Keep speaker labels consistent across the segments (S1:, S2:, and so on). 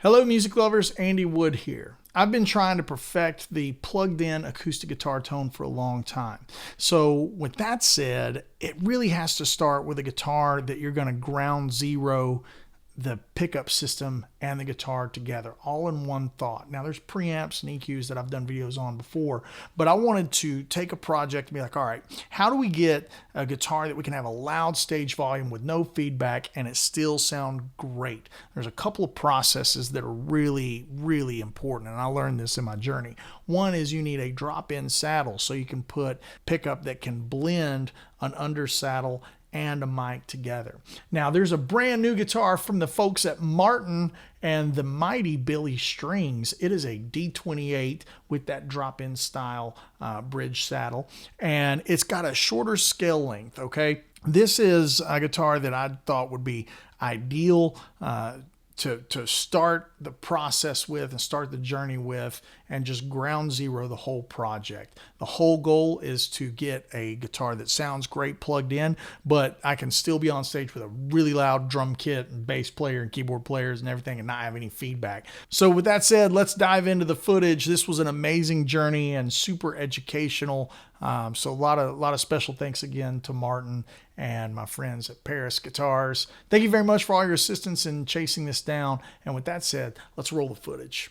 S1: Hello music lovers, Andy Wood here. I've been trying to perfect the plugged-in acoustic guitar tone for a long time. So with that said, it really has to start with a guitar that you're going to ground zero the pickup system and the guitar together, all in one thought. Now there's preamps and EQs that I've done videos on before, but I wanted to take a project and be like, all right, how do we get a guitar that we can have a loud stage volume with no feedback and it still sound great? There's a couple of processes that are really, really important, and I learned this in my journey. One is you need a drop-in saddle so you can put pickup that can blend an under saddle and a mic together. Now there's a brand new guitar from the folks at Martin and the mighty Billy Strings. It is a D28 with that drop-in style bridge saddle, and it's got a shorter scale length. Okay, this is a guitar that I thought would be ideal to start the process with and start the journey with and just ground zero the whole project. The whole goal is to get a guitar that sounds great plugged in, but I can still be on stage with a really loud drum kit and bass player and keyboard players and everything and not have any feedback. So with that said, let's dive into the footage. This was an amazing journey and super educational. So a lot of special thanks again to Martin and my friends at Paris Guitars. Thank you very much for all your assistance in chasing this down. And with that said, let's roll the footage.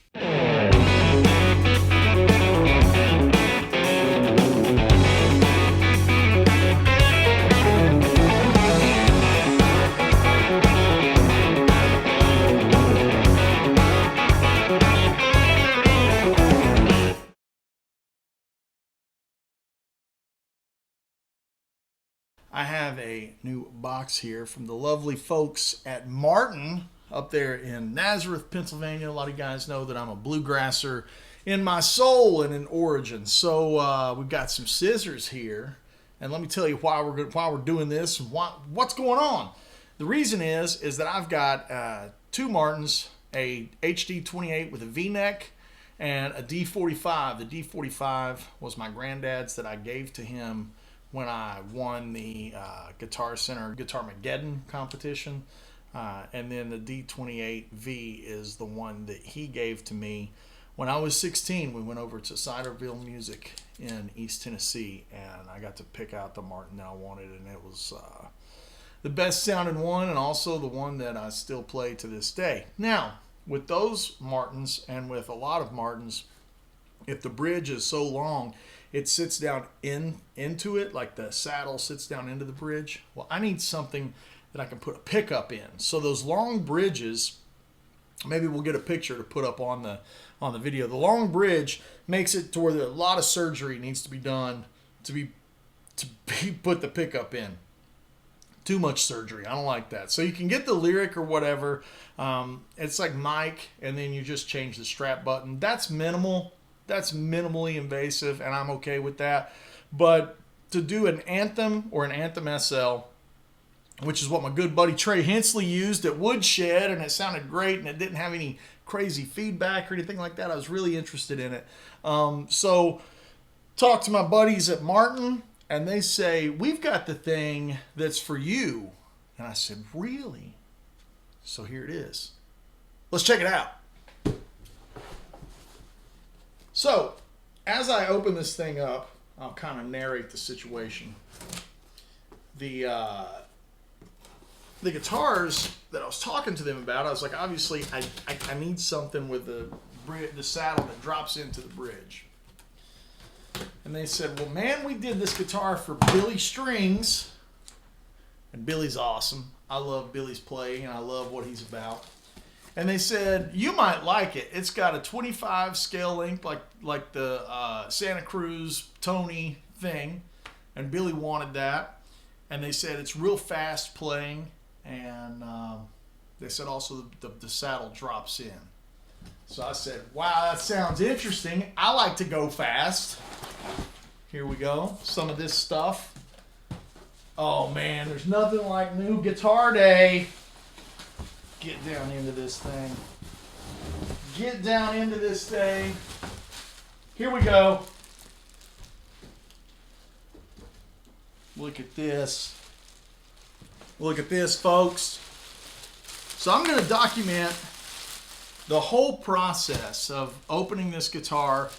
S1: I have a new box here from the lovely folks at Martin up there in Nazareth, Pennsylvania. A lot of you guys know that I'm a bluegrasser in my soul and in origin. So we've got some scissors here, and let me tell you why we're doing this and what's going on. The reason is that I've got two Martins, a HD-28 with a V-neck and a D45. The D45 was my granddad's that I gave to him when I won the Guitar Center Guitarmageddon competition. And then the D28V is the one that he gave to me when I was 16. We went over to Ciderville Music in East Tennessee, and I got to pick out the Martin that I wanted, and it was the best sounding one and also the one that I still play to this day. Now, with those Martins and with a lot of Martins, if the bridge is so long, it sits down into it, like the saddle sits down into the bridge. Well, I need something that I can put a pickup in. So those long bridges, maybe we'll get a picture to put up on the video. The long bridge makes it to where a lot of surgery needs to be done to put the pickup in. Too much surgery. I don't like that. So you can get the lyric or whatever. It's like mic, and then you just change the strap button. That's minimal. That's minimally invasive, and I'm okay with that. But to do an Anthem or an Anthem SL, which is what my good buddy Trey Hensley used at Woodshed, and it sounded great, and it didn't have any crazy feedback or anything like that. I was really interested in it. So talked to my buddies at Martin, and they say, we've got the thing that's for you. And I said, really? So here it is. Let's check it out. So, as I open this thing up, I'll kind of narrate the situation. The guitars that I was talking to them about, I was like, obviously, I need something with the saddle that drops into the bridge. And they said, well, man, we did this guitar for Billy Strings, and Billy's awesome. I love Billy's playing, and I love what he's about. And they said, you might like it. It's got a 25 scale length like the Santa Cruz Tony thing. And Billy wanted that. And they said it's real fast playing. And they said also the saddle drops in. So I said, wow, that sounds interesting. I like to go fast. Here we go. Some of this stuff. Oh, man, there's nothing like new guitar day. Get down into this thing. Get down into this thing. Here we go. Look at this. Look at this, folks. So I'm going to document the whole process of opening this guitar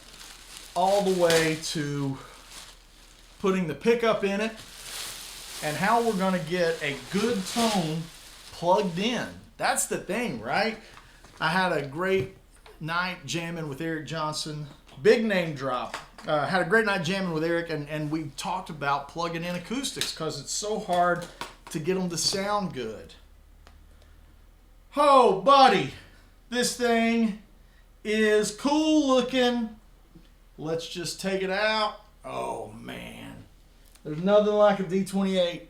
S1: all the way to putting the pickup in it and how we're going to get a good tone plugged in. That's the thing, right? I had a great night jamming with Eric Johnson. Big name drop. Had a great night jamming with Eric, and we talked about plugging in acoustics because it's so hard to get them to sound good. Oh, buddy, this thing is cool looking. Let's just take it out. Oh, man. There's nothing like a D28.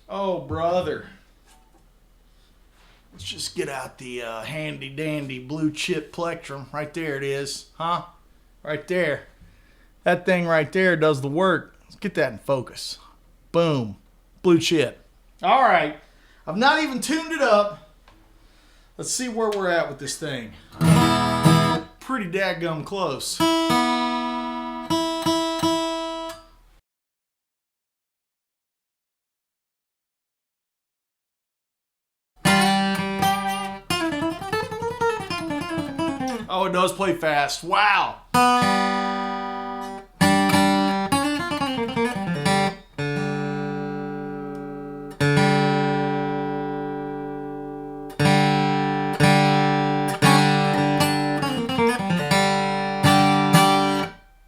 S1: Oh, brother. Let's just get out the handy dandy blue chip plectrum. Right there it is, huh? Right there. That thing right there does the work. Let's get that in focus. Boom. Blue chip. All right. I've not even tuned it up. Let's see where we're at with this thing. Pretty dadgum close. Oh, it does play fast. Wow.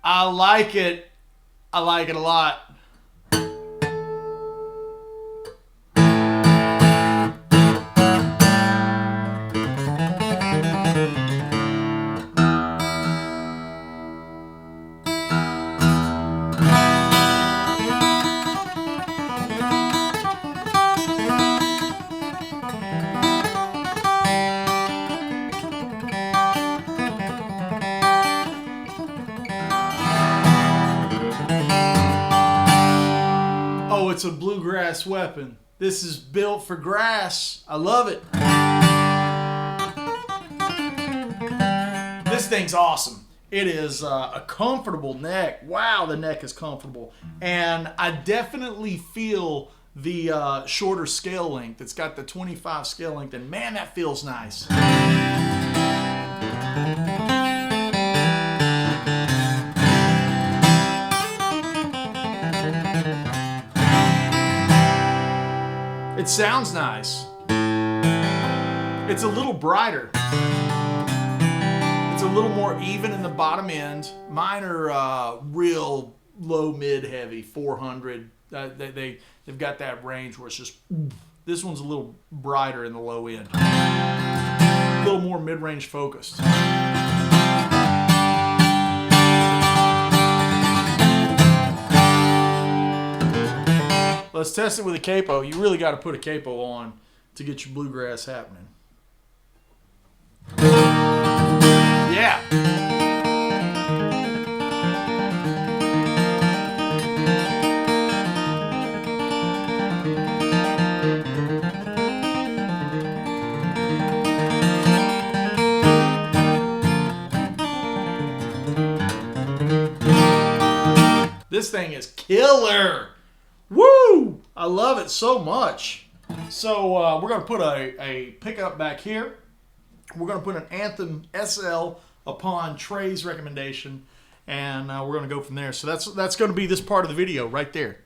S1: I like it. I like it a lot. Oh, it's a bluegrass weapon. This is built for grass. I love it. This thing's awesome. It is a comfortable neck. Wow, the neck is comfortable. And I definitely feel the shorter scale length. It's got the 25 scale length, and man, that feels nice. It sounds nice. It's a little brighter. It's a little more even in the bottom end. Mine are real low, mid, heavy, 400. They've got that range where it's just, this one's a little brighter in the low end. A little more mid-range focused. Let's test it with a capo. You really got to put a capo on to get your bluegrass happening. Yeah. This thing is killer. Woo! I love it so much. So we're going to put a pickup back here. We're going to put an Anthem SL upon Trey's recommendation, and we're going to go from there. So that's going to be this part of the video right there.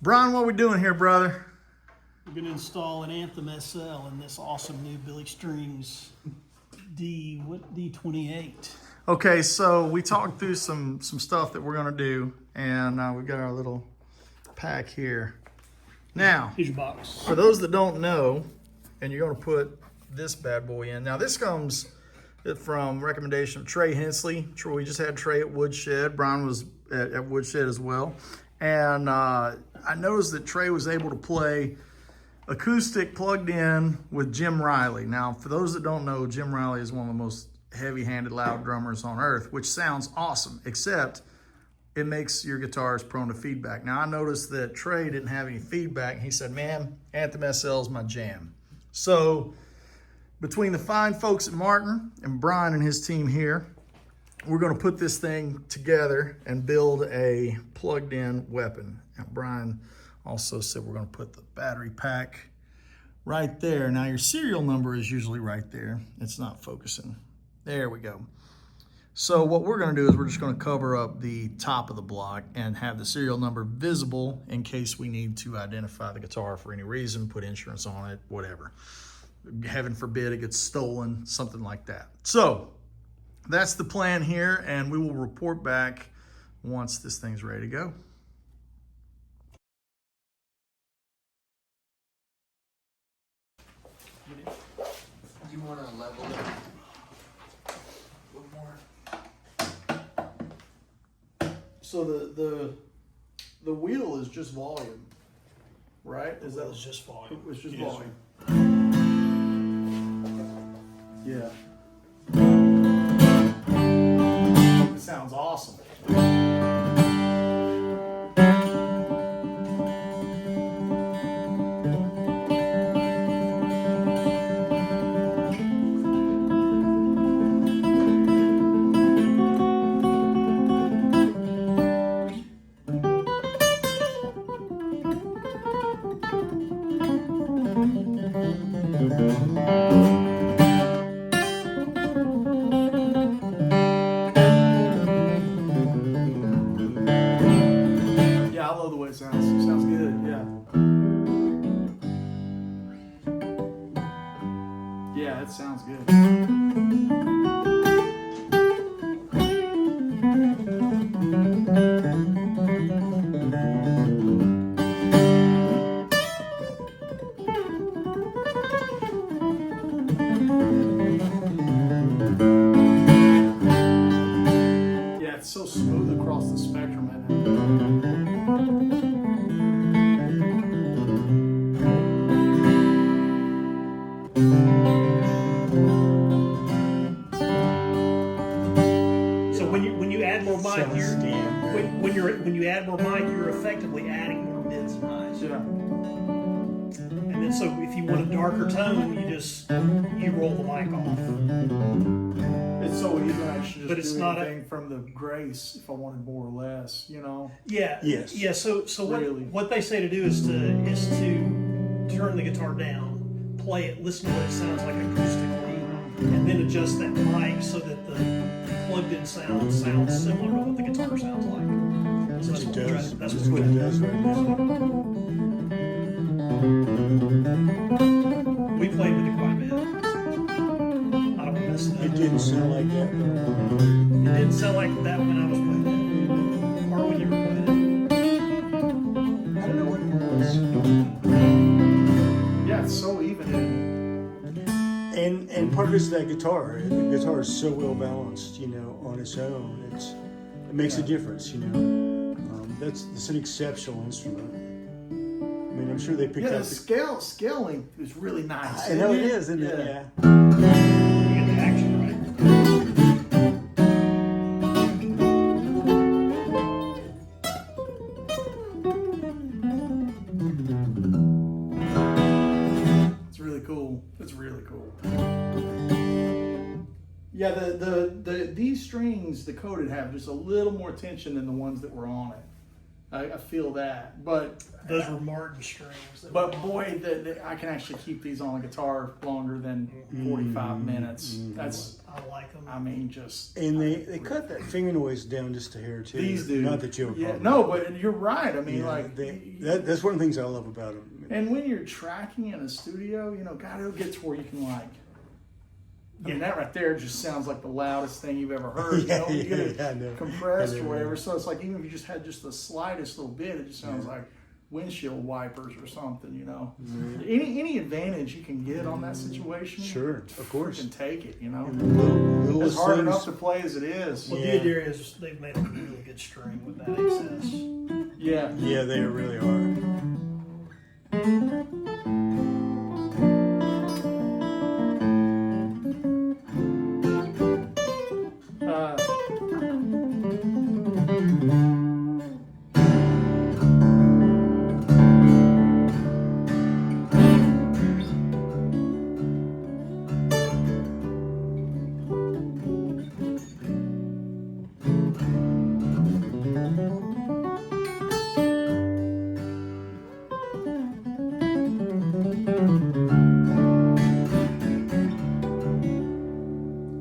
S1: Brian, what are we doing here, brother?
S2: We're going to install an Anthem SL in this awesome new Billy Strings D28.
S1: Okay, so we talked through some stuff that we're going to do, and we've got our little pack here. Now,
S2: here's your box.
S1: For those that don't know, and you're going to put this bad boy in. Now, this comes from recommendation of Trey Hensley. We just had Trey at Woodshed. Brian was at Woodshed as well. And I noticed that Trey was able to play acoustic plugged in with Jim Riley. Now, for those that don't know, Jim Riley is one of the most heavy-handed loud drummers on earth, which sounds awesome, except it makes your guitars prone to feedback. Now, I noticed that Trey didn't have any feedback, and he said, man, Anthem SL is my jam. So between the fine folks at Martin and Brian and his team here, we're going to put this thing together and build a plugged-in weapon. Now, Brian Also said we're going to put the battery pack right there. Now your serial number is usually right there. It's not focusing. There we go. So what we're going to do is we're just going to cover up the top of the block and have the serial number visible in case we need to identify the guitar for any reason, put insurance on it, whatever. Heaven forbid it gets stolen, something like that. So that's the plan here, and we will report back once this thing's ready to go.
S3: You want to level it a little more?
S1: So the wheel is just volume, right? Is that
S2: It's just volume.
S1: it's just
S2: Yes,
S1: volume? Yeah. It sounds awesome. Yeah, I love the way it sounds. It sounds good, yeah. Yeah, it sounds good. Yeah, it's so smooth across the spectrum, isn't it?
S2: So when you add more mic, when you add more mic, you're effectively adding more mids and highs.
S1: Yeah.
S2: And then so if you want a darker tone, you roll the mic off.
S1: It's so even. I should just
S2: But it's
S1: do
S2: not
S1: anything from the grace if I wanted more or less, you know?
S2: Yeah.
S4: Yes.
S2: Yeah. So
S1: Really.
S2: what they say to do is to turn the guitar down, play it, listen to what it sounds like acoustically, and then adjust that mic so that the plugged-in sound sounds similar to what the guitar sounds like. So that's what we're trying. That's
S4: That's
S2: what
S4: what
S2: we're
S4: it does right now.
S2: We played with it quite a bit. I don't want to mess it up.
S4: It didn't sound like that.
S2: It didn't sound like that when I was playing it, or when you were playing
S4: I don't know what it was.
S1: Yeah, it's so even.
S4: And part of it's that guitar. The guitar is so well balanced, you know, on its own. It makes a difference, you know. That's an exceptional instrument. I mean, I'm sure they picked
S1: Yeah,
S4: out
S1: the scaling is really nice.
S4: I know it
S1: isn't
S4: is, isn't it?
S1: Yeah.
S4: Yeah.
S2: You get the action right.
S1: It's really cool. It's really cool. Yeah, these strings, the coated, have just a little more tension than the ones that were on it. I feel that, but
S2: Those were Martin strings.
S1: boy, I can actually keep these on the guitar longer than 45 minutes. That's,
S2: I like them.
S1: I mean, just
S4: And they cut that finger noise down just a hair too.
S1: these do.
S4: Not that you have a
S1: Yeah,
S4: problem.
S1: no, but you're right. I mean,
S4: Yeah,
S1: like,
S4: that's one of the things I love about them.
S1: and when you're tracking in a studio, you know, God, it'll get to where you can like. I mean, that right there just sounds like the loudest thing you've ever heard. You know, you get it
S4: I know.
S1: compressed
S4: I
S1: or
S4: know,
S1: whatever.
S4: yeah.
S1: So it's like even if you just had just the slightest little bit, it just sounds like windshield wipers or something. You know, any advantage you can get on that situation,
S4: Sure, of course.
S1: freaking take it. You know,
S4: Little
S1: it's hard
S4: things-
S1: enough to play as it is.
S2: Well,
S4: Yeah.
S2: the idea is they've made a really good string with that excess.
S1: Yeah.
S4: Yeah, they really are.
S1: Uh,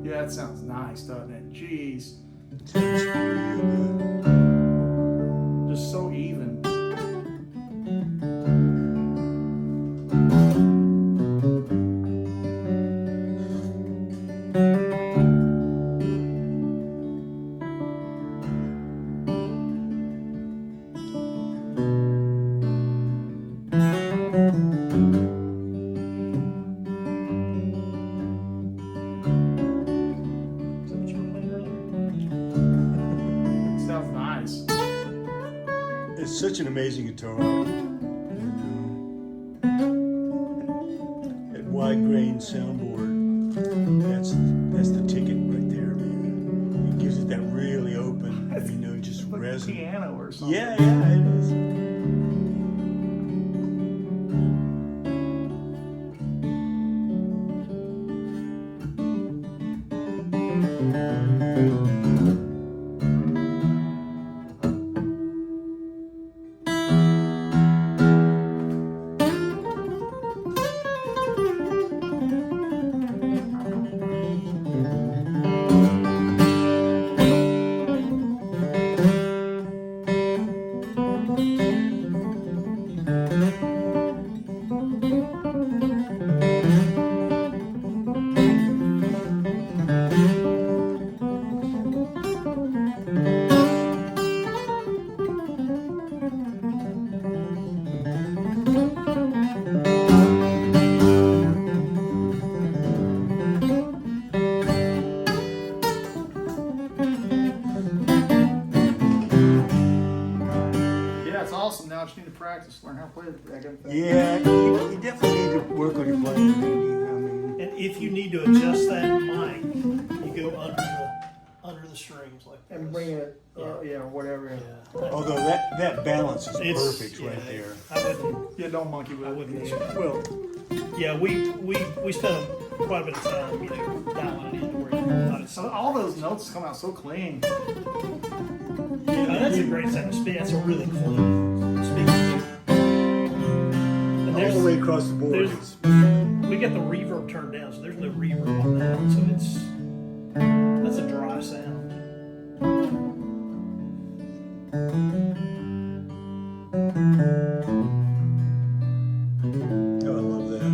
S1: Yeah, that sounds nice, doesn't it? Jeez.
S4: Sounds really good.
S1: Just so even.
S2: Is that what you were playing earlier?
S1: Sounds nice.
S4: It's such an amazing guitar. That wide grain soundboard, that's the ticket right there, man. It gives it that really open, just
S1: Like a
S4: resonant.
S1: piano or something.
S4: Yeah, it is.
S1: Yeah, it's awesome. Now I just need to practice, learn how to play the thing.
S4: Yeah, you definitely need to work on your playing.
S2: And if you need to adjust that mic, you go under the strings like this.
S1: And bring it,
S2: Yeah.
S1: or whatever.
S2: Yeah.
S4: Although that balance is
S2: It's-
S4: perfect
S2: yeah,
S4: right there.
S2: I wouldn't.
S1: Yeah, don't monkey with
S2: I
S1: it.
S2: wouldn't.
S4: Well,
S2: Yeah, we spent quite a bit of time, dialing it into where you thought it
S1: So
S2: sounded.
S1: all those notes come out so clean.
S2: That's a great sound to speak. That's a really clean speaking. And
S4: all
S2: there's,
S4: the way across the board.
S2: there's, we got the reverb turned down, so there's no reverb on that one. So that's a dry sound.
S4: Oh, I love that.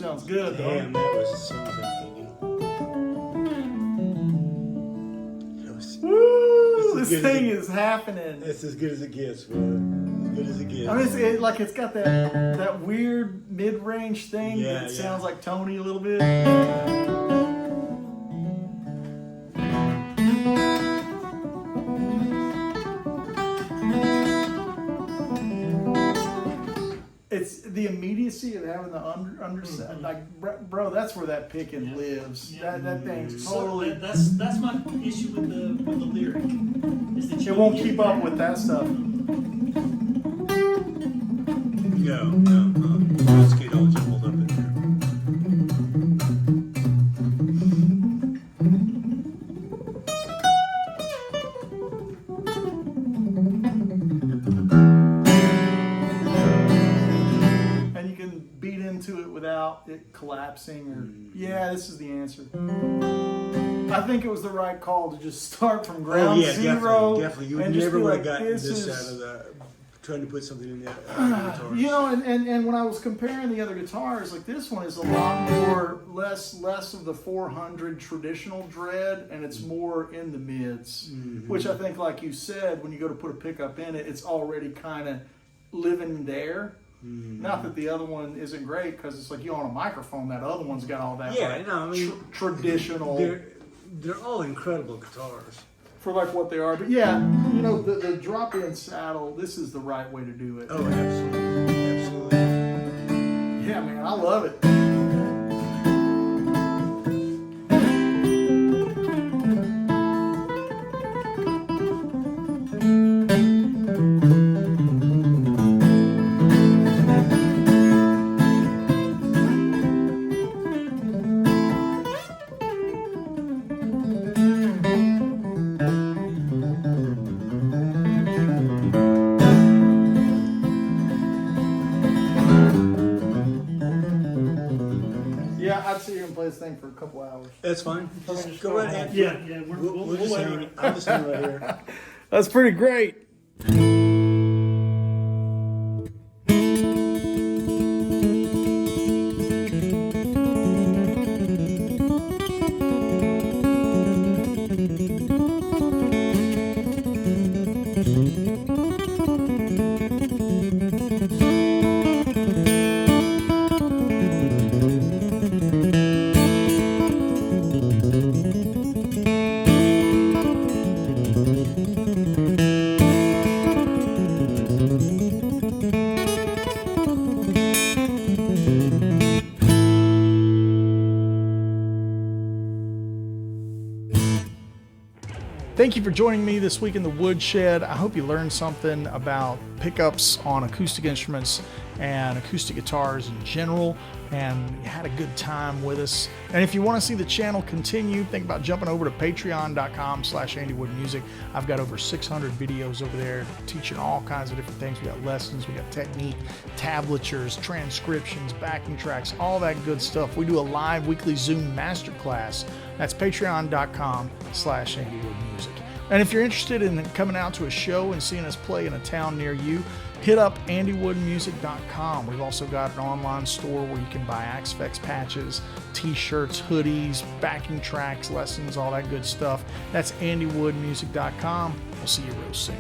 S1: sounds good, though.
S4: Damn, that was something.
S1: Woo! This thing is happening.
S4: It's as good as it gets, brother. As good as it gets.
S1: I mean, it's got that weird mid-range thing that sounds like Tony a little bit. It's the immediacy of having the underset. Like, bro, that's where that picking lives.
S2: Yeah.
S1: That thing's
S2: So
S1: totally.
S2: that's my issue with the lyric. Is that you
S1: It won't keep up with that stuff.
S4: No. Those kid all just hold up in there.
S1: And you can beat into it without it collapsing or. Yeah, this is the answer. I think it was the right call to just start from ground zero.
S4: Definitely. You
S1: and
S4: never
S1: just be
S4: would
S1: like,
S4: have gotten
S1: this
S4: this
S1: is-
S4: out of the trying to put something in there. Guitars.
S1: You know, and when I was comparing the other guitars, like this one is a lot more less of the 400 traditional dread, and it's more in the mids, which I think, like you said, when you go to put a pickup in it, it's already kind of living there. Not that the other one isn't great, because it's like you on a microphone. That other one's got all that traditional
S4: They're all incredible guitars.
S1: for like what they are. But yeah, you know, the drop-in saddle. This is the right way to do it.
S4: Oh, absolutely.
S1: Yeah, man, I love it. Yeah, I'd sit here and play this thing for a couple hours.
S4: That's fine. Just go right ahead.
S2: Yeah,
S4: We'll just hang. I'll just hang right here.
S1: That's pretty great. Thank you for joining me this week in the Woodshed. I hope you learned something about pickups on acoustic instruments and acoustic guitars in general, and you had a good time with us. And if you want to see the channel continue, think about jumping over to patreon.com/AndyWoodMusic. I've got over 600 videos over there teaching all kinds of different things. We got lessons, we got technique, tablatures, transcriptions, backing tracks, all that good stuff. We do a live weekly Zoom masterclass. That's patreon.com/AndyWoodMusic. And if you're interested in coming out to a show and seeing us play in a town near you, hit up AndyWoodMusic.com. We've also got an online store where you can buy Axfex patches, t-shirts, hoodies, backing tracks, lessons, all that good stuff. That's AndyWoodMusic.com. We'll see you real soon.